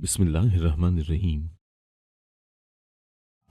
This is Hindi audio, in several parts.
बिस्मिल्लाहिर्रहमानिर्रहीम।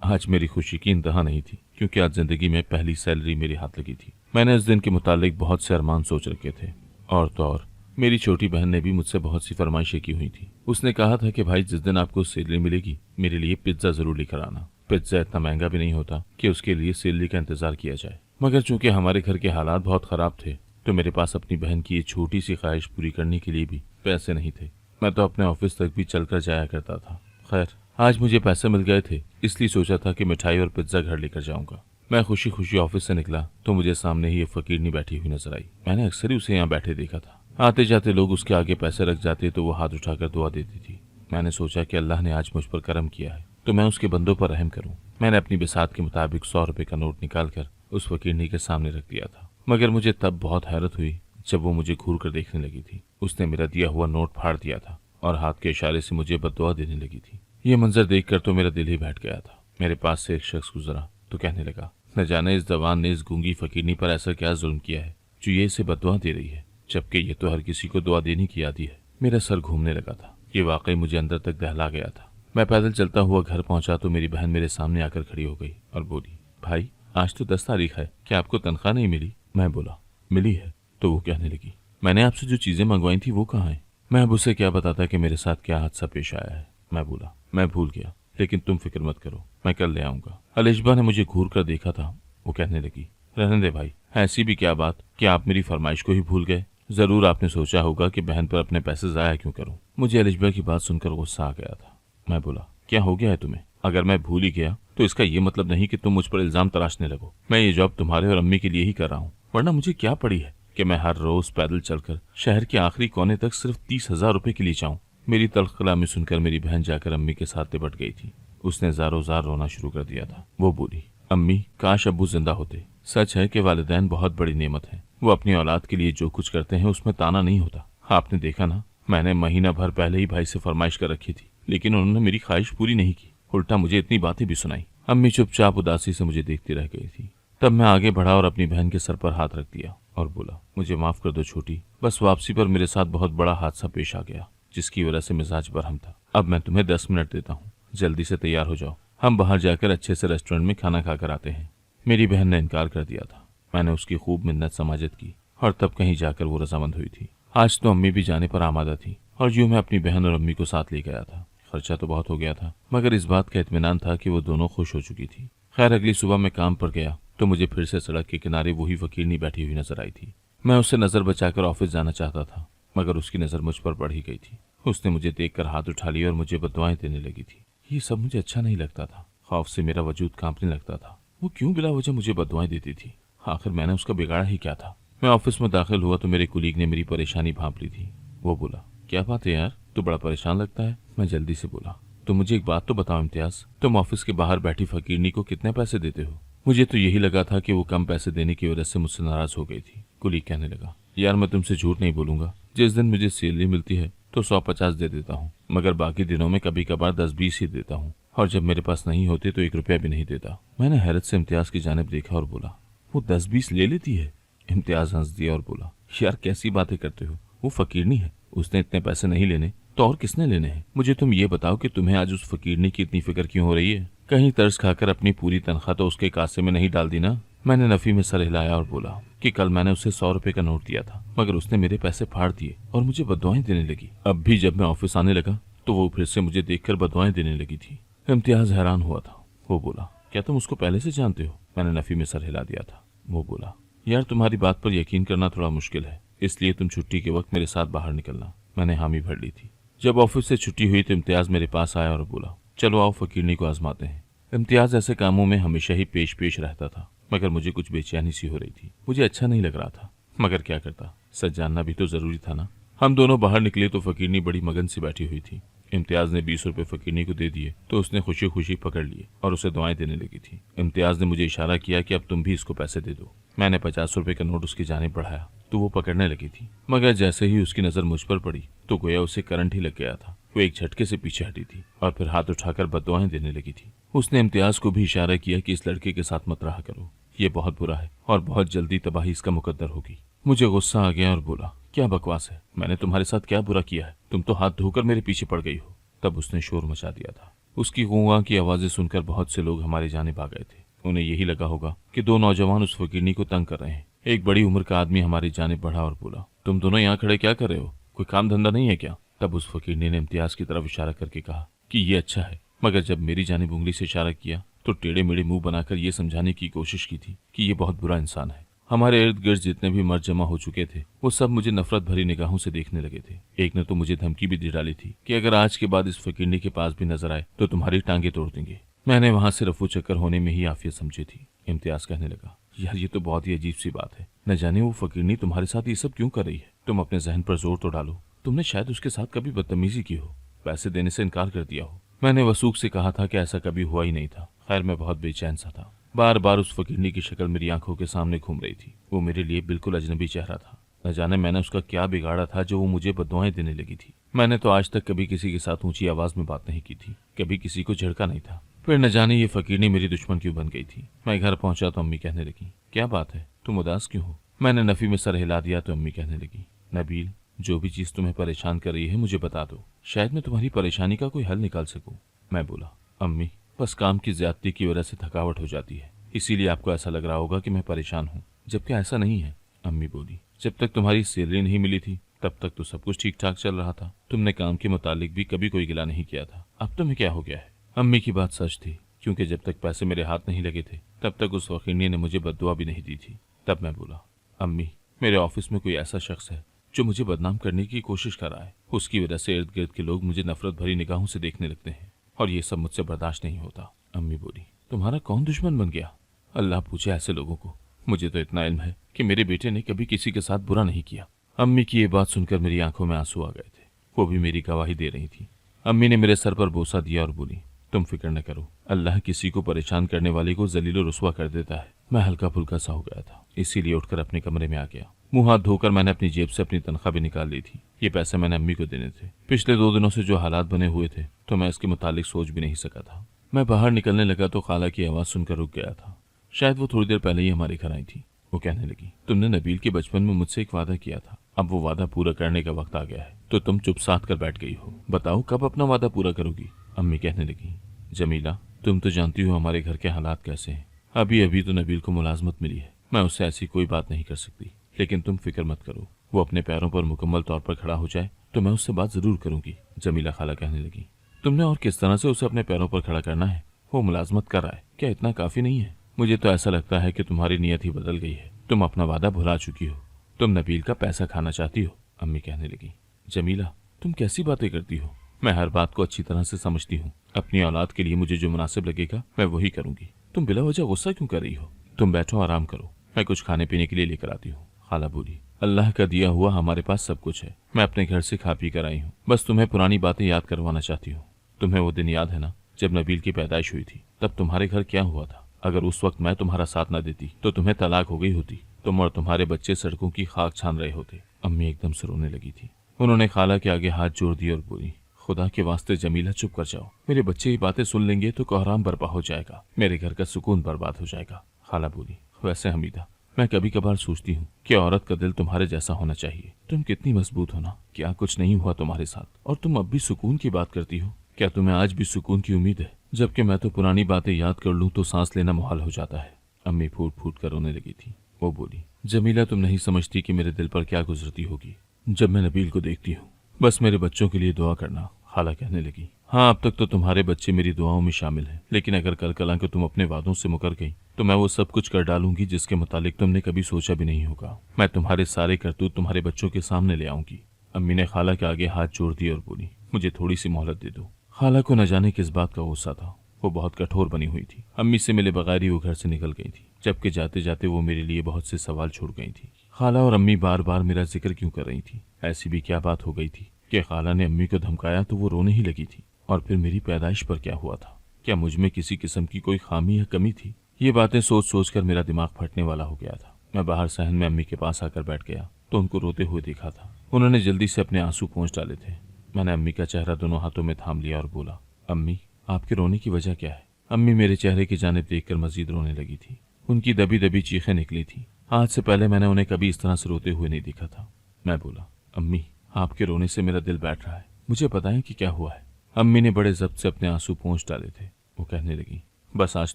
आज मेरी खुशी की इंतहा नहीं थी, क्योंकि आज जिंदगी में पहली सैलरी मेरे हाथ लगी थी। मैंने इस दिन के मुतालिक बहुत से अरमान सोच रखे थे। और तो और मेरी छोटी बहन ने भी मुझसे बहुत सी फरमाइशें की हुई थी। उसने कहा था कि भाई, जिस दिन आपको सैलरी मिलेगी मेरे लिए पिज्जा जरूर लेकर आना। पिज्जा इतना महंगा भी नहीं होता कि उसके लिए सैलरी का इंतजार किया जाए, मगर चूंकि हमारे घर के हालात बहुत खराब थे तो मेरे पास अपनी बहन की ये छोटी सी ख्वाहिश पूरी करने के लिए भी पैसे नहीं थे। मैं तो अपने ऑफिस तक भी चलकर जाया करता था। खैर, आज मुझे पैसे मिल गए थे, इसलिए सोचा था कि मिठाई और पिज्जा घर लेकर जाऊंगा। मैं खुशी खुशी ऑफिस से निकला तो मुझे सामने ही एक फकीरनी बैठी हुई नजर आई। मैंने अक्सर ही उसे यहाँ बैठे देखा था। आते जाते लोग उसके आगे पैसे रख जाते तो वो हाथ उठाकर दुआ देती थी। मैंने सोचा कि अल्लाह ने आज मुझ पर करम किया है तो मैं उसके बंदों पर रहम करूं। मैंने अपनी बिसात के मुताबिक 100 रुपए का नोट निकालकर उस फकीरनी के सामने रख दिया था। मगर मुझे तब बहुत हैरत हुई जब वो मुझे घूर कर देखने लगी थी। उसने मेरा दिया हुआ नोट फाड़ दिया था और हाथ के इशारे से मुझे बद्दुआ देने लगी थी। ये मंजर देखकर तो मेरा दिल ही बैठ गया था। मेरे पास से एक शख्स गुजरा तो कहने लगा, न जाने इस जवान ने इस गूंगी फकीरनी पर ऐसा क्या जुल्म किया है जो ये इसे बद्दुआ दे रही है, जबकि ये तो हर किसी को दुआ देने की आदी है। मेरा सर घूमने लगा था। ये वाकई मुझे अंदर तक दहला गया था। मैं पैदल चलता हुआ घर पहुंचा तो मेरी बहन मेरे सामने आकर खड़ी हो गई और बोली, भाई, आज तो 10 तारीख है, क्या आपको तनख्वाह नहीं मिली? मैं बोला, मिली है। तो वो कहने लगी, मैंने आपसे जो चीजें मंगवाई थी वो कहाँ है? मैं अब उसे क्या बताता कि मेरे साथ क्या हादसा पेश आया है। मैं बोला, मैं भूल गया, लेकिन तुम फिक्र मत करो, मैं कल ले आऊंगा। अलिशबा ने मुझे घूर कर देखा था। वो कहने लगी, रहने दे भाई, ऐसी भी क्या बात कि आप मेरी फरमाइश को ही भूल गए? जरूर आपने सोचा होगा कि बहन पर अपने पैसे जाया क्यों करूं। मुझे अलिशबा की बात सुनकर गुस्सा आ गया था। मैं बोला, क्या हो गया है तुम्हें? अगर मैं भूल ही गया तो इसका ये मतलब नहीं कि तुम मुझ पर इल्जाम तराशने लगो। मैं ये जॉब तुम्हारे और अम्मी के लिए ही कर रहा हूँ, वरना मुझे क्या पड़ी है कि मैं हर रोज पैदल चलकर शहर के आखिरी कोने तक सिर्फ 30,000 रुपए के लिए जाऊं। मेरी तल्ख कलामी सुनकर मेरी बहन जाकर अम्मी के साथ लिपट गई थी। उसने ज़ारो ज़ार रोना शुरू कर दिया था। वो बोली, अम्मी, काश अब्बू जिंदा होते। सच है कि वालिदैन बहुत बड़ी नेमत है। वो अपनी औलाद के लिए जो कुछ करते हैं उसमें ताना नहीं होता। आपने देखा ना, मैंने महीना भर पहले ही भाई से फरमाइश कर रखी थी, लेकिन उन्होंने मेरी ख्वाहिश पूरी नहीं की, उल्टा मुझे इतनी बातें भी सुनाई। अम्मी चुपचाप उदासी से मुझे देखती रह गई थी। तब मैं आगे बढ़ा और अपनी बहन के सर पर हाथ रख दिया और बोला, मुझे माफ कर दो छोटी, बस वापसी पर मेरे साथ बहुत बड़ा हादसा पेश आ गया जिसकी वजह से मिजाज बरहम था। अब मैं तुम्हें 10 मिनट देता हूँ, जल्दी से तैयार हो जाओ, हम बाहर जाकर अच्छे से रेस्टोरेंट में खाना खाकर आते हैं। मेरी बहन ने इनकार कर दिया था। मैंने उसकी खूब मिन्नत समाजत की और तब कहीं जाकर वो रजामंद हुई थी। आज तो अम्मी भी जाने पर आमादा थी और यूं मैं अपनी बहन और अम्मी को साथ ले गया था। खर्चा तो बहुत हो गया था, मगर इस बात का इत्मीनान था कि वो दोनों खुश हो चुकी थी। खैर, अगली सुबह मैं काम पर गया तो मुझे फिर से सड़क के किनारे वही फकीरनी बैठी हुई नजर आई थी। मैं उससे नजर बचाकर ऑफिस जाना चाहता था, मगर उसकी नजर मुझ पर पड़ ही गई थी। उसने मुझे देखकर हाथ उठा लिया और मुझे बददुआएं देने लगी थी। ये सब मुझे अच्छा नहीं लगता था। खौफ से मेरा वजूद कांपने लगता था। वो क्यों बिला वजह मुझे बददुआएं देती थी? आखिर मैंने उसका बिगाड़ा ही क्या था? मैं ऑफिस में दाखिल हुआ तो मेरे कुलीग ने मेरी परेशानी भांप ली थी। वो बोला, क्या बात है यार, तू बड़ा परेशान लगता है। मैं जल्दी से बोला, तो मुझे एक बात तो बताओ इम्तियाज, तुम ऑफिस के बाहर बैठी फकीरनी को कितने पैसे देते हो? मुझे तो यही लगा था कि वो कम पैसे देने की वजह से मुझसे नाराज हो गई थी। कुलीग कहने लगा, यार मैं तुमसे झूठ नहीं बोलूंगा, जिस दिन मुझे सैलरी मिलती है तो 150 दे देता हूँ, मगर बाकी दिनों में कभी कभार 10-20 ही देता हूँ, और जब मेरे पास नहीं होते तो 1 रुपया भी नहीं देता। मैंने हैरत से इम्तियाज की जानिब देखा और बोला, वो 10-20 ले लेती है? इम्तियाज हंस दिया और बोला, यार कैसी बातें करते हो, वो फकीरनी है, उसने इतने पैसे नहीं लेने तो और किसने लेने हैं? मुझे तुम ये बताओ कि तुम्हें आज उस फकीरनी की इतनी फिक्र क्यों हो रही है? कहीं तरस खाकर अपनी पूरी तनख्वाह तो उसके कासे में नहीं डाल दी ना? मैंने नफी में सर हिलाया और बोला कि कल मैंने उसे 100 रुपए का नोट दिया था, मगर उसने मेरे पैसे फाड़ दिए और मुझे बददुआएं देने लगी। अब भी जब मैं ऑफिस आने लगा तो वो फिर से मुझे देखकर बददुआएं देने लगी थी। इम्तियाज हैरान हुआ था। वो बोला, क्या तुम उसको पहले से जानते हो? मैंने नफी में सर हिला दिया था। वो बोला, यार तुम्हारी बात पर यकीन करना थोड़ा मुश्किल है, इसलिए तुम छुट्टी के वक्त मेरे साथ बाहर निकलना। मैंने हामी भर ली थी। जब ऑफिस से छुट्टी हुई तो इम्तियाज मेरे पास आया और बोला, चलो आओ फकीरनी को आजमाते हैं। इम्तियाज ऐसे कामों में हमेशा ही पेश पेश रहता था, मगर मुझे कुछ बेचैनी सी हो रही थी। मुझे अच्छा नहीं लग रहा था, मगर क्या करता, सच जानना भी तो जरूरी था ना। हम दोनों बाहर निकले तो फकीरनी बड़ी मगन से बैठी हुई थी। इम्तियाज ने 20 रुपए फकीरनी को दे दिए तो उसने खुशी खुशी पकड़ लिए और उसे दुआएं देने लगी थी। इम्तियाज ने मुझे इशारा किया कि अब तुम भी इसको पैसे दे दो। मैंने 50 रुपए का नोट उसकी जानिब बढ़ाया तो वो पकड़ने लगी थी, मगर जैसे ही उसकी नजर मुझ पर पड़ी तो गोया उसे करंट ही लग गया था। वो एक झटके से पीछे हटी थी और फिर हाथ उठाकर बददुआएं देने लगी थी। उसने इम्तियाज को भी इशारा किया कि इस लड़के के साथ मत रहा करो, ये बहुत बुरा है और बहुत जल्दी तबाही इसका मुकद्दर होगी। मुझे गुस्सा आ गया और बोला, क्या बकवास है, मैंने तुम्हारे साथ क्या बुरा किया है? तुम तो हाथ धोकर मेरे पीछे पड़ गई हो। तब उसने शोर मचा दिया था। उसकी गूंगा की आवाज़ें सुनकर बहुत से लोग हमारी जानिब आ गए थे। उन्हें यही लगा होगा कि दो नौजवान उस फकीरनी को तंग कर रहे हैं। एक बड़ी उम्र का आदमी हमारी जानिब बढ़ा और बोला, तुम दोनों यहाँ खड़े क्या कर रहे हो? कोई काम धंधा नहीं है क्या? तब उस फकीरनी ने इम्तियाज की तरफ इशारा करके कहा कि ये अच्छा है, मगर जब मेरी जानिब उंगली से इशारा किया तो टेढ़े मेढ़े मुंह बनाकर ये समझाने की कोशिश की थी कि ये बहुत बुरा इंसान है। हमारे इर्द गिर्द जितने भी मर्द जमा हो चुके थे वो सब मुझे नफरत भरी निगाहों से देखने लगे थे। एक ने तो मुझे धमकी भी दे डाली थी कि अगर आज के बाद इस फकीरनी के पास भी नजर आए तो तुम्हारी टांगे तोड़ देंगे। मैंने वहां से रफू चक्कर होने में ही आफियत समझी थी। इम्तियाज कहने लगा, यार ये तो बहुत ही अजीब सी बात है। न जाने वो फकीरनी तुम्हारे साथ ये सब क्यों कर रही है। तुम अपने जहन पर जोर तो डालो। तुमने शायद उसके साथ कभी बदतमीजी की हो, पैसे देने से इनकार कर दिया हो। मैंने वसूख से कहा था कि ऐसा कभी हुआ ही नहीं था। खैर मैं बहुत बेचैन सा था। बार बार उस फकीरनी की शक्ल मेरी आंखों के सामने घूम रही थी। वो मेरे लिए बिल्कुल अजनबी चेहरा था। न जाने मैंने उसका क्या बिगाड़ा था जो वो मुझे बद्दुआएं देने लगी थी। मैंने तो आज तक कभी किसी के साथ ऊंची आवाज में बात नहीं की थी, कभी किसी को झिड़का नहीं था। फिर न जाने ये फकीरनी मेरी दुश्मन क्यों बन गई थी। मैं घर पहुंचा तो अम्मी कहने लगी, क्या बात है, तुम उदास क्यों हो? मैंने नफी में सर हिला दिया तो अम्मी कहने लगी, नबील, जो भी चीज तुम्हें परेशान कर रही है मुझे बता दो, शायद मैं तुम्हारी परेशानी का कोई हल निकाल सकूं। मैं बोला, अम्मी बस काम की ज्यादती की वजह से थकावट हो जाती है, इसीलिए आपको ऐसा लग रहा होगा कि मैं परेशान हूँ, जबकि ऐसा नहीं है। अम्मी बोली, जब तक तुम्हारी सैलरी नहीं मिली थी तब तक तो सब कुछ ठीक ठाक चल रहा था। तुमने काम के मुतालिक भी कभी कोई गिला नहीं किया था, अब तुम्हें क्या हो गया है? अम्मी की बात सच थी, क्योंकि जब तक पैसे मेरे हाथ नहीं लगे थे तब तक उस फकीरनी ने मुझे बद्दुआ भी नहीं दी थी। तब मैं बोला, अम्मी मेरे ऑफिस में कोई ऐसा शख्स है जो मुझे बदनाम करने की कोशिश कर रहा है। उसकी वजह से इर्द गिर्द के लोग मुझे नफरत भरी निगाहों से देखने लगते हैं और ये सब मुझसे बर्दाश्त नहीं होता। अम्मी बोली, तुम्हारा कौन दुश्मन बन गया? अल्लाह पूछे ऐसे लोगों को। मुझे तो इतना इल्म है कि मेरे बेटे ने कभी किसी के साथ बुरा नहीं किया। अम्मी की ये बात सुनकर मेरी आंखों में आंसू आ गए थे। वो भी मेरी गवाही दे रही थी। अम्मी ने मेरे सर पर बोसा दिया और बोली, तुम फिक्र न करो, अल्लाह किसी को परेशान करने वाले को जलील और रुस्वा कर देता है। मैं हल्का फुल्का सा हो गया था, इसीलिए उठकर अपने कमरे में आ गया। मुंह हाथ धोकर मैंने अपनी जेब से अपनी तनख्वाह भी निकाल ली थी। ये पैसे मैंने अम्मी को देने थे। पिछले 2 दिनों से जो हालात बने हुए थे तो मैं इसके मुतालिक सोच भी नहीं सका था। मैं बाहर निकलने लगा तो खाला की आवाज़ सुनकर रुक गया था। शायद वो थोड़ी देर पहले ही हमारे घर आई थी। वो कहने लगी, तुमने नबील के बचपन में मुझसे एक वादा किया था, अब वो वादा पूरा करने का वक्त आ गया है, तो तुम चुप साध कर बैठ गई हो। बताओ कब अपना वादा पूरा करोगी? अम्मी कहने लगी, जमीला तुम तो जानती हो हमारे घर के हालात कैसे हैं। अभी अभी तो नबील को मुलाजमत मिली है, मैं उससे ऐसी कोई बात नहीं कर सकती, लेकिन तुम फिक्र मत करो, वो अपने पैरों पर मुकम्मल तौर पर खड़ा हो जाए तो मैं उससे बात जरूर करूंगी। जमीला खाला कहने लगी, तुमने और किस तरह से उसे अपने पैरों पर खड़ा करना है? वो मुलाजमत कर रहा है, क्या इतना काफी नहीं है? मुझे तो ऐसा लगता है कि तुम्हारी नीयत ही बदल गई है, तुम अपना वादा भुला चुकी हो, तुम नबील का पैसा खाना चाहती हो। अम्मी कहने लगी, जमीला तुम कैसी बातें करती हो? मैं हर बात को अच्छी तरह से समझती हूँ। अपनी औलाद के लिए मुझे जो मुनासिब लगेगा मैं वही करूंगी। तुम बिला वजह गुस्सा क्यों कर रही हो? तुम बैठो, आराम करो, मैं कुछ खाने पीने के लिए लेकर आती हूँ। खाला बोली, अल्लाह का दिया हुआ हमारे पास सब कुछ है, मैं अपने घर से खा पी कर आई हूँ, बस तुम्हें पुरानी बातें याद करवाना चाहती हूँ। तुम्हें वो दिन याद है ना जब नबील की पैदाइश हुई थी? तब तुम्हारे घर क्या हुआ था? अगर उस वक्त मैं तुम्हारा साथ न देती तो तुम्हें तलाक हो गई होती, तुम और तुम्हारे बच्चे सड़कों की खाक छान रहे होते। अम्मी एकदम से रोने लगी थी। उन्होंने खाला के आगे हाथ जोड़ दिए और बोली, खुदा के वास्ते जमीला चुप कर जाओ, मेरे बच्चे ये बातें सुन लेंगे तो कोहराम बर्पा हो जाएगा, मेरे घर का सुकून बर्बाद हो जाएगा। खाला बोली, वैसे हमीदा मैं कभी कभार सोचती हूँ कि औरत का दिल तुम्हारे जैसा होना चाहिए। तुम कितनी मजबूत हो ना, क्या कुछ नहीं हुआ तुम्हारे साथ, और तुम अब भी सुकून की बात करती हो। क्या तुम्हें आज भी सुकून की उम्मीद है? जबकि मैं तो पुरानी बातें याद कर लूं तो सांस लेना मुहाल हो जाता है। अम्मी फूट फूट कर रोने लगी थी। वो बोली, जमीला तुम नहीं समझती कि मेरे दिल पर क्या गुजरती होगी जब मैं नबील को देखती हूँ। बस मेरे बच्चों के लिए दुआ करना। खाला कहने लगी, हाँ अब तक तो तुम्हारे बच्चे मेरी दुआओं में शामिल हैं, लेकिन अगर कल कला के तुम अपने वादों से मुकर गई तो मैं वो सब कुछ कर डालूंगी जिसके मुतालिक तुमने कभी सोचा भी नहीं होगा। मैं तुम्हारे सारे करतूत तुम्हारे बच्चों के सामने ले आऊंगी। अम्मी ने खाला के आगे हाथ जोड़ दिए और बोली, मुझे थोड़ी सी मोहलत दे दो। खाला को न जाने किस बात का गुस्सा था, वो बहुत कठोर बनी हुई थी। अम्मी से मिले बगैर ही वो घर से निकल गई थी, जबकि जाते जाते वो मेरे लिए बहुत से सवाल छोड़ गई थी। खाला और अम्मी बार बार मेरा जिक्र क्यों कर रही थी? ऐसी भी क्या बात हो गई थी कि खाला ने अम्मी को धमकाया तो वो रोने ही लगी थी? और फिर मेरी पैदाइश पर क्या हुआ था? क्या मुझ में किसी किस्म की कोई खामी या कमी थी? ये बातें सोच सोच कर मेरा दिमाग फटने वाला हो गया था। मैं बाहर सहन में अम्मी के पास आकर बैठ गया तो उनको रोते हुए देखा था। उन्होंने जल्दी से अपने आंसू पोंछ डाले थे। मैंने अम्मी का चेहरा दोनों हाथों में थाम लिया और बोला, अम्मी आपके रोने की वजह क्या है? अम्मी मेरे चेहरे की जानिब देखकर मजीद रोने लगी थी। उनकी दबी दबी चीखें निकली थी। आज से पहले मैंने उन्हें कभी इस तरह से रोते हुए नहीं देखा था। मैं बोला, अम्मी आपके रोने से मेरा दिल बैठ रहा है, मुझे बताएं कि क्या हुआ है। अम्मी ने बड़े जब्त से अपने आंसू पोंछ डाले थे। वो कहने लगी, बस आज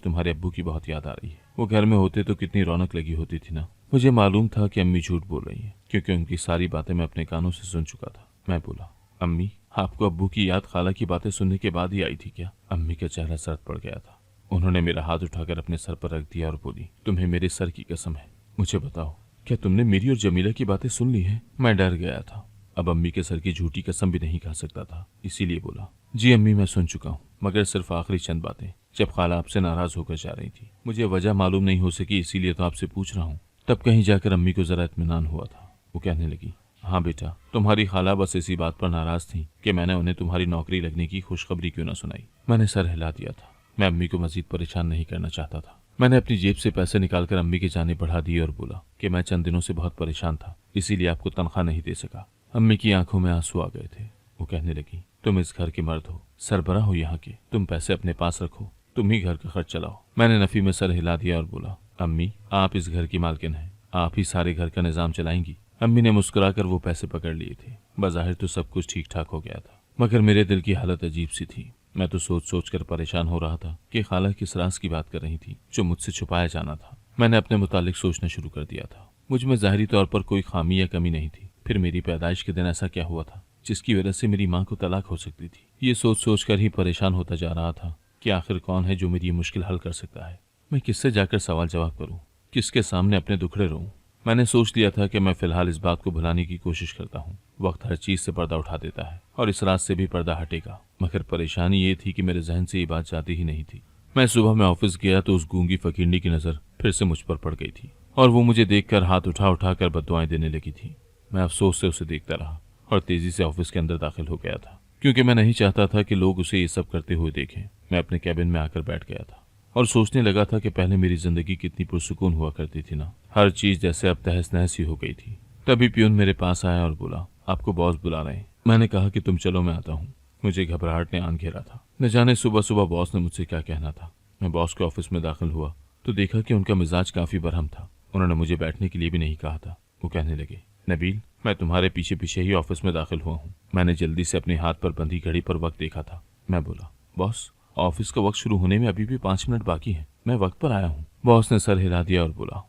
तुम्हारे अब्बू की बहुत याद आ रही है। वो घर में होते तो कितनी रौनक लगी होती थी ना। मुझे मालूम था कि अम्मी झूठ बोल रही है, क्योंकि उनकी सारी बातें मैं अपने कानों से सुन चुका था। मैं बोला, अम्मी, आपको अब्बू की याद खाला की बातें सुनने के बाद ही आई थी क्या? अम्मी का चेहरा सर्द पड़ गया था। उन्होंने मेरा हाथ उठाकर अपने सर पर रख दिया और बोली, तुम्हें मेरे सर की कसम है, मुझे बताओ, क्या तुमने मेरी और जमीला की बातें सुन ली हैं? मैं डर गया था। अब अम्मी के सर की झूठी कसम भी नहीं खा सकता था, इसीलिए बोला, जी अम्मी, मैं सुन चुका हूँ, मगर सिर्फ आखिरी चंद बातें, जब खाला आपसे नाराज होकर जा रही थी। मुझे वजह मालूम नहीं हो सकी, इसीलिए तो आपसे पूछ रहा हूँ। तब कहीं जाकर अम्मी को जरा इत्मीनान हुआ था। वो कहने लगी, हाँ बेटा, तुम्हारी खाला बस इसी बात पर नाराज थी कि मैंने उन्हें तुम्हारी नौकरी लगने की खुशखबरी क्यों न सुनाई। मैंने सर हिला दिया था। मैं अम्मी को मजीद परेशान नहीं करना चाहता था। मैंने अपनी जेब से पैसे निकालकर अम्मी की जाने बढ़ा दिए और बोला कि मैं चंद दिनों से बहुत परेशान था, इसीलिए आपको तनख्वाह नहीं दे सका। अम्मी की आंखों में आंसू आ गए थे। वो कहने लगी, तुम इस घर के मर्द हो, सरबराह हो यहाँ के, तुम पैसे अपने पास रखो, तुम ही घर का खर्च चलाओ। मैंने नफी में सर हिला दिया और बोला, अम्मी, आप इस घर की मालकिन हैं, आप ही सारे घर का निजाम चलाएंगी। अम्मी ने मुस्कुराकर वो पैसे पकड़ लिए थे। बज़ाहिर तो सब कुछ ठीक ठाक हो गया था, मगर मेरे दिल की हालत अजीब सी थी। मैं तो सोच सोच कर परेशान हो रहा था कि खाला किस राज की बात कर रही थी जो मुझसे छुपाया जाना था। मैंने अपने मुतालिक सोचना शुरू कर दिया था। मुझ में ज़ाहिरी तौर पर कोई खामी या कमी नहीं थी। फिर मेरी पैदाइश के दिन ऐसा क्या हुआ था जिसकी वजह से मेरी माँ को तलाक हो सकती थी? ये सोच सोच कर ही परेशान होता जा रहा था कि आखिर कौन है जो मेरी ये मुश्किल हल कर सकता है। मैं किससे जाकर सवाल जवाब करूँ, किसके सामने अपने दुखड़े रोऊं? मैंने सोच लिया था कि मैं फिलहाल इस बात को भुलाने की कोशिश करता हूँ। वक्त हर चीज से पर्दा उठा देता है और इस रात से भी पर्दा हटेगा। मगर परेशानी ये थी कि मेरे जहन से ये बात जाती ही नहीं थी। मैं सुबह में ऑफिस गया तो उस गूंगी फकीरनी की नजर फिर से मुझ पर पड़ गई थी और वो मुझे देखकर हाथ उठा उठा कर बद्दुआएं देने लगी थी। मैं अफसोस से उसे देखता रहा और तेजी से ऑफिस के अंदर दाखिल हो गया था, क्योंकि मैं नहीं चाहता था कि लोग उसे ये सब करते हुए देखें। मैं अपने कैबिन में आकर बैठ गया था और सोचने लगा था कि पहले मेरी जिंदगी कितनी पुरसुकून हुआ करती थी ना। हर चीज जैसे अब तहस नहस ही हो गई थी। तभी पियून मेरे पास आया और बोला, आपको बॉस बुला रहे हैं। मैंने कहा कि तुम चलो, मैं आता हूँ। मुझे घबराहट ने आन घेरा था। न जाने सुबह सुबह बॉस ने मुझसे क्या कहना था। मैं बॉस के ऑफिस में दाखिल हुआ तो देखा कि उनका मिजाज काफी बरहम था। उन्होंने मुझे बैठने के लिए भी नहीं कहा था। वो कहने लगे, नबील, मैं तुम्हारे पीछे पीछे ही ऑफिस में दाखिल हुआ हूँ। मैंने जल्दी से अपने हाथ पर बंधी घड़ी पर वक्त देखा था। मैं बोला, बॉस, ऑफिस का वक्त शुरू होने में अभी भी 5 मिनट बाकी है, मैं वक्त पर आया हूँ। बॉस ने सर हिला दिया और बोला,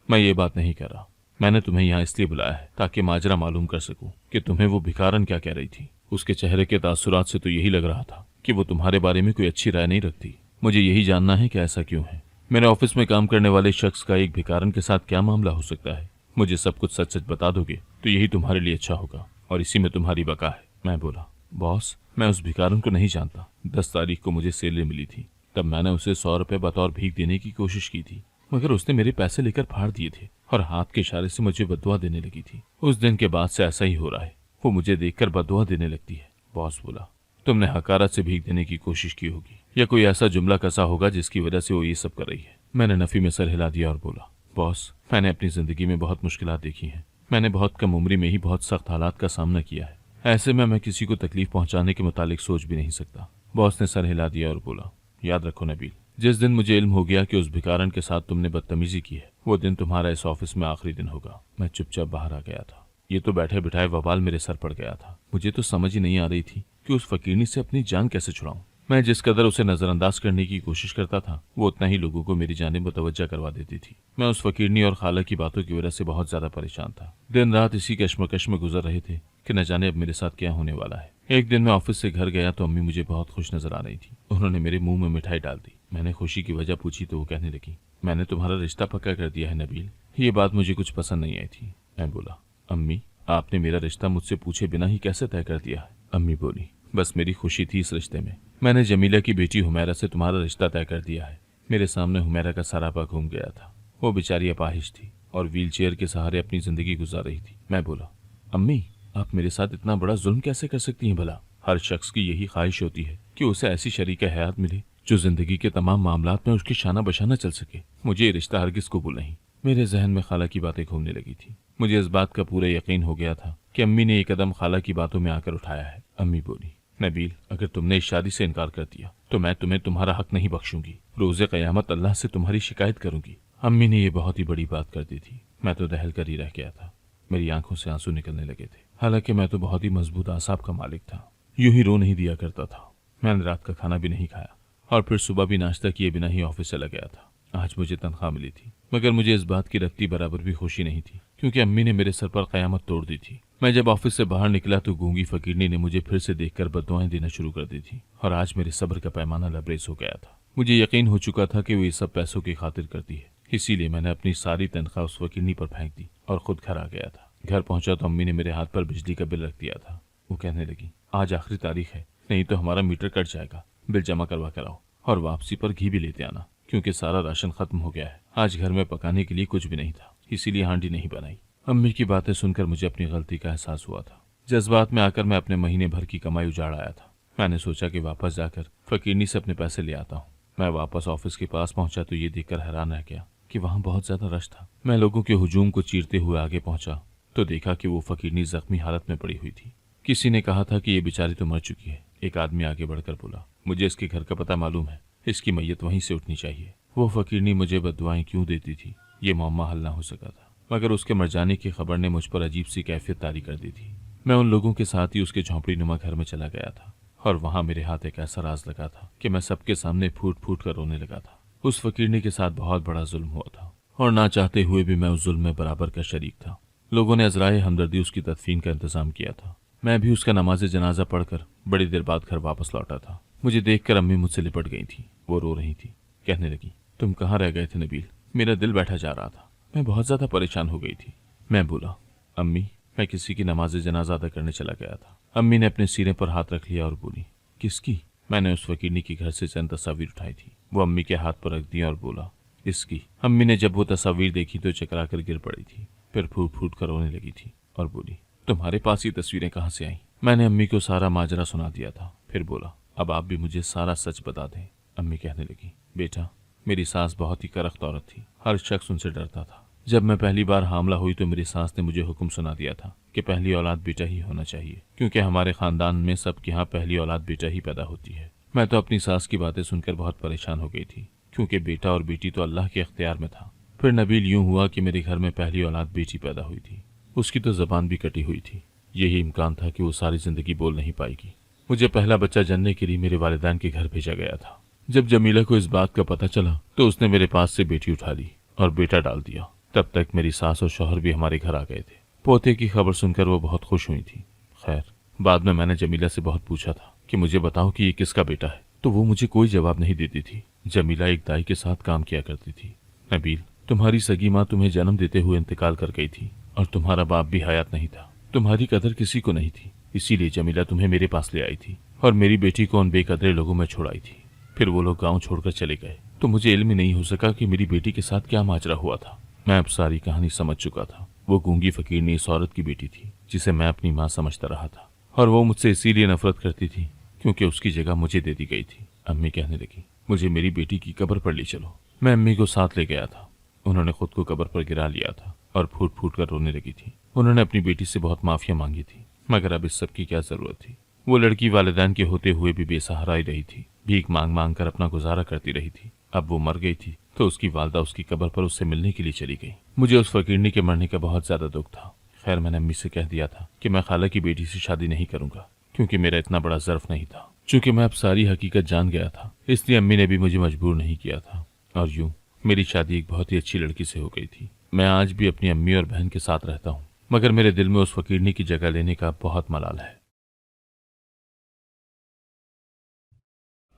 मैं ये बात नहीं कर रहा। मैंने तुम्हें यहाँ इसलिए बुलाया है ताकि माजरा मालूम कर सकूं कि तुम्हें वो भिखारन क्या कह रही थी। उसके चेहरे के तासुरात से तो यही लग रहा था कि वो तुम्हारे बारे में कोई अच्छी राय नहीं रखती। मुझे यही जानना है कि ऐसा क्यों है। मेरे ऑफिस में काम करने वाले शख्स का एक भिखारन के साथ क्या मामला हो सकता है? मुझे सब कुछ सच सच बता दोगे तो यही तुम्हारे लिए अच्छा होगा और इसी में तुम्हारी बका है। मैं बोला, बॉस, मैं उस भिखारन को नहीं जानता। 10 तारीख को मुझे सैलरी मिली थी, तब मैंने उसे 100 रुपए बतौर भीख देने की कोशिश की थी, मगर उसने मेरे पैसे लेकर फाड़ दिए थे और हाथ के इशारे से मुझे बद्दुआ देने लगी थी। उस दिन के बाद से ऐसा ही हो रहा है, वो मुझे देखकर बद्दुआ देने लगती है। बॉस बोला, तुमने हकारत से भीख देने की कोशिश की होगी या कोई ऐसा जुमला कसा होगा जिसकी वजह से वो ये सब कर रही है। मैंने नफी में सर हिला दिया और बोला, बॉस, मैंने अपनी जिंदगी में बहुत मुश्किलात देखी हैं। मैंने बहुत कम उम्र में ही बहुत सख्त हालात का सामना किया है। ऐसे में मैं किसी को तकलीफ पहुंचाने के मुतालिक सोच भी नहीं सकता। बॉस ने सर हिला दिया और बोला, याद रखो नबील, जिस दिन मुझे इल्म हो गया कि उस भिखारन के साथ तुमने बदतमीजी की है, वो दिन तुम्हारा इस ऑफिस में आखिरी दिन होगा। मैं चुपचाप बाहर आ गया था। ये तो बैठे बिठाए वबाल मेरे सर पड़ गया था। मुझे तो समझ ही नहीं आ रही थी कि उस फकीरनी से अपनी जान कैसे छुड़ाऊं। मैं जिस कदर उसे नजरअंदाज करने की कोशिश करता था, वो उतना ही लोगों को मेरी जानिब मुतवज्जा करवा देती थी। मैं उस फकीरनी और खाला की बातों की वजह से बहुत ज्यादा परेशान था। दिन रात इसी कश्मकश में गुजर रहे थे कि न जाने अब मेरे साथ क्या होने वाला है। एक दिन मैं ऑफिस से घर गया तो अम्मी मुझे बहुत खुश नजर आ रही थी। उन्होंने मेरे मुंह में मिठाई डाल दी। मैंने खुशी की वजह पूछी तो वो कहने लगी, मैंने तुम्हारा रिश्ता पक्का कर दिया है नबील। ये बात मुझे कुछ पसंद नहीं आई थी। मैं बोला, अम्मी, आपने मेरा रिश्ता मुझसे पूछे बिना ही कैसे तय कर दिया है? अम्मी बोली, बस मेरी खुशी थी इस रिश्ते में। मैंने जमीला की बेटी हुमैरा से तुम्हारा रिश्ता तय कर दिया है। मेरे सामने हुमैरा का सरापा घूम गया था। वो बेचारी अपाहिज थी और व्हीलचेयर के सहारे अपनी जिंदगी गुजार रही थी। मैं बोला, अम्मी, आप मेरे साथ इतना बड़ा जुल्म कैसे कर सकती हैं भला? हर शख्स की यही ख्वाहिश होती है कि उसे ऐसी शरीक हयात मिले जो जिंदगी के तमाम मामलात में उसकी शाना बशाना चल सके। मुझे ये रिश्ता हरगिज कबूल नहीं। मेरे जहन में खाला की बातें घूमने लगी थी। मुझे इस बात का पूरा यकीन हो गया था कि अम्मी ने एक कदम खाला की बातों में आकर उठाया है। अम्मी बोली, नबील, अगर तुमने इस शादी से इनकार कर दिया तो मैं तुम्हें तुम्हारा हक नहीं बख्शूंगी। रोज़े क़यामत अल्लाह से तुम्हारी शिकायत करूंगी। अम्मी ने यह बहुत ही बड़ी बात कर दी थी। मैं तो दहल कर ही रह गया था। मेरी आंखों से आंसू निकलने लगे थे। हालांकि मैं तो बहुत ही मजबूत आसाब का मालिक था। यूं ही रो नहीं दिया करता था। मैंने रात का खाना भी नहीं खाया और फिर सुबह भी नाश्ता किए बिना ही ऑफिस चला गया था। आज मुझे तनख्वाह मिली थी, मगर मुझे इस बात की रत्ती बराबर भी खुशी नहीं थी, क्योंकि अम्मी ने मेरे सर पर कयामत तोड़ दी थी। मैं जब ऑफिस से बाहर निकला तो गूंगी फकीरनी ने मुझे फिर से देखकर बद्दुआएं देना शुरू कर दी थी और आज मेरे सब्र का पैमाना लबरेज हो गया था। मुझे यकीन हो चुका था कि वो ये सब पैसों की खातिर करती है, इसीलिए मैंने अपनी सारी तनख्वाह उस फकीरनी पर फेंक दी और खुद घर आ गया था। घर पहुंचा तो अम्मी ने मेरे हाथ पर बिजली का बिल रख दिया था। वो कहने लगी, आज आखिरी तारीख है, नहीं तो हमारा मीटर कट जाएगा। बिल जमा करवा कर आओ और वापसी पर घी भी लेते आना, क्योंकि सारा राशन खत्म हो गया है। आज घर में पकाने के लिए कुछ भी नहीं था, इसीलिए हांडी नहीं बनाई। अम्मी की बातें सुनकर मुझे अपनी गलती का एहसास हुआ था। जज्बात में आकर मैं अपने महीने भर की कमाई उजाड़ आया था। मैंने सोचा कि वापस जाकर फकीरनी से अपने पैसे ले आता हूँ। मैं वापस ऑफिस के पास पहुंचा तो ये देखकर हैरान रह गया कि वहां बहुत ज्यादा रश था। मैं लोगों के हुजूम को चीरते हुए आगे पहुंचा तो देखा कि वो फकीरनी जख्मी हालत में पड़ी हुई थी। किसी ने कहा था कि ये बेचारी तो मर चुकी है। एक आदमी आगे बढ़कर बोला, मुझे इसके घर का पता मालूम है, इसकी मैयत वहीं से उठनी चाहिए। वो फकीरनी मुझे बद्दुआएं क्यों देती थी, ये मुअम्मा हल ना हो सका था, मगर उसके मर जाने की खबर ने मुझ पर अजीब सी कैफियत तारी कर दी थी। मैं उन लोगों के साथ ही उसके झोंपड़ी नुमा घर में चला गया था और वहां मेरे हाथ एक ऐसा राज लगा था कि मैं सबके सामने फूट फूट कर रोने लगा था। उस फकीरनी के साथ बहुत बड़ा जुल्म हुआ था और ना चाहते हुए भी मैं उस जुल्म में बराबर का शरीक था। लोगों ने अजराए हमदर्दी उसकी तदफीन का इंतजाम किया था। मैं भी उसका नमाज जनाजा पढ़कर बड़ी देर बाद घर वापस लौटा था। मुझे देखकर अम्मी मुझसे लिपट गई थी। वो रो रही थी, कहने लगी, तुम कहाँ रह गए थे नबील, मेरा दिल बैठा जा रहा था, मैं बहुत ज्यादा परेशान हो गई थी। मैं बोला, अम्मी मैं किसी की नमाज जनाजा अदा करने चला गया था। अम्मी ने अपने सीने पर हाथ रख लिया और बोली, किसकी? मैंने उस फकीरनी के घर से चंद तस्वीर उठाई थी, वो अम्मी के हाथ पर रख दी और बोला, इसकी। अम्मी ने जब वो तस्वीर देखी तो चकरा कर गिर पड़ी थी, फिर फूट फूट कर रोने लगी थी और बोली, तुम्हारे पास ये तस्वीरें कहाँ से आई? मैंने अम्मी को सारा माजरा सुना दिया था। फिर बोला, अब आप भी मुझे सारा सच बता दें। अम्मी कहने लगी, बेटा मेरी सास बहुत ही करख्त औरत थी, हर शख्स उनसे डरता था। जब मैं पहली बार हामला हुई तो मेरी सास ने मुझे हुक्म सुना दिया था कि पहली औलाद बेटा ही होना चाहिए, क्योंकि हमारे खानदान में सबके यहाँ पहली औलाद बेटा ही पैदा होती है। मैं तो अपनी सास की बातें सुनकर बहुत परेशान हो गई थी, क्योंकि बेटा और बेटी तो अल्लाह के अख्तियार में था। फिर नबील यूं हुआ कि मेरे घर में पहली औलाद बेटी पैदा हुई थी। उसकी तो जबान भी कटी हुई थी। यही इम्कान था कि वो सारी जिंदगी बोल नहीं पाएगी। मुझे पहला बच्चा जनने के लिए मेरे वालिदैन के घर भेजा गया था। जब जमीला को इस बात का पता चला तो उसने मेरे पास से बेटी उठा ली और बेटा डाल दिया। तब तक मेरी सास और शौहर भी हमारे घर आ गए थे। पोते की खबर सुनकर वो बहुत खुश हुई थी। खैर, बाद में मैंने जमीला से बहुत पूछा था कि मुझे बताओ कि ये किसका बेटा है, तो वो मुझे कोई जवाब नहीं देती थी। जमीला एक दाई के साथ काम किया करती थी। नबील, तुम्हारी सगी माँ तुम्हें जन्म देते हुए इंतकाल कर गई थी और तुम्हारा बाप भी हयात नहीं था। तुम्हारी कदर किसी को नहीं थी, इसीलिए जमीला तुम्हें मेरे पास ले आई थी और मेरी बेटी को उन बेकदरे लोगों में छोड़ाई थी। फिर वो लोग गांव छोड़कर चले गए तो मुझे इल्म ही नहीं हो सका कि मेरी बेटी के साथ क्या माजरा हुआ था। मैं अब सारी कहानी समझ चुका था। वो गूंगी फकीरनी इस औरत की बेटी थी जिसे मैं अपनी माँ समझता रहा था, और वो मुझसे इसीलिए नफरत करती थी क्योंकि उसकी जगह मुझे दे दी गई थी। अम्मी कहने लगी, मुझे मेरी बेटी की कब्र पर ले चलो। मैं अम्मी को साथ ले गया था। उन्होंने खुद को कब्र पर गिरा लिया था और फूट फूट कर रोने लगी थी। उन्होंने अपनी बेटी से बहुत माफिया मांगी थी, मगर अब इस सब की क्या जरूरत थी। वो लड़की वालिदैन के होते हुए भी बेसहारा ही रही थी, भीख मांग मांग कर अपना गुजारा करती रही थी। अब वो मर गई थी तो उसकी वालदा उसकी कब्र पर उससे मिलने के लिए चली गई। मुझे उस फकीरनी के मरने का बहुत ज्यादा दुख था। खैर, मैंने अम्मी से कह दिया था कि मैं खाला की बेटी से शादी नहीं करूंगा, क्योंकि मेरा इतना बड़ा ज़र्फ नहीं था। चूंकि मैं अब सारी हकीकत जान गया था, इसलिए अम्मी ने भी मुझे मजबूर नहीं किया था, और यूं मेरी शादी एक बहुत ही अच्छी लड़की से हो गई थी। मैं आज भी अपनी अम्मी और बहन के साथ रहता हूँ, मगर मेरे दिल में उस फकीरनी की जगह लेने का बहुत मलाल है।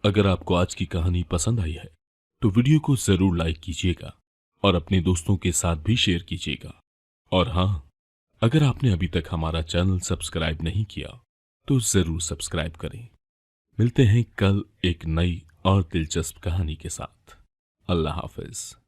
अगर आपको आज की कहानी पसंद आई है तो वीडियो को जरूर लाइक कीजिएगा और अपने दोस्तों के साथ भी शेयर कीजिएगा। और हाँ, अगर आपने अभी तक हमारा चैनल सब्सक्राइब नहीं किया तो जरूर सब्सक्राइब करें। मिलते हैं कल एक नई और दिलचस्प कहानी के साथ। अल्लाह हाफिज।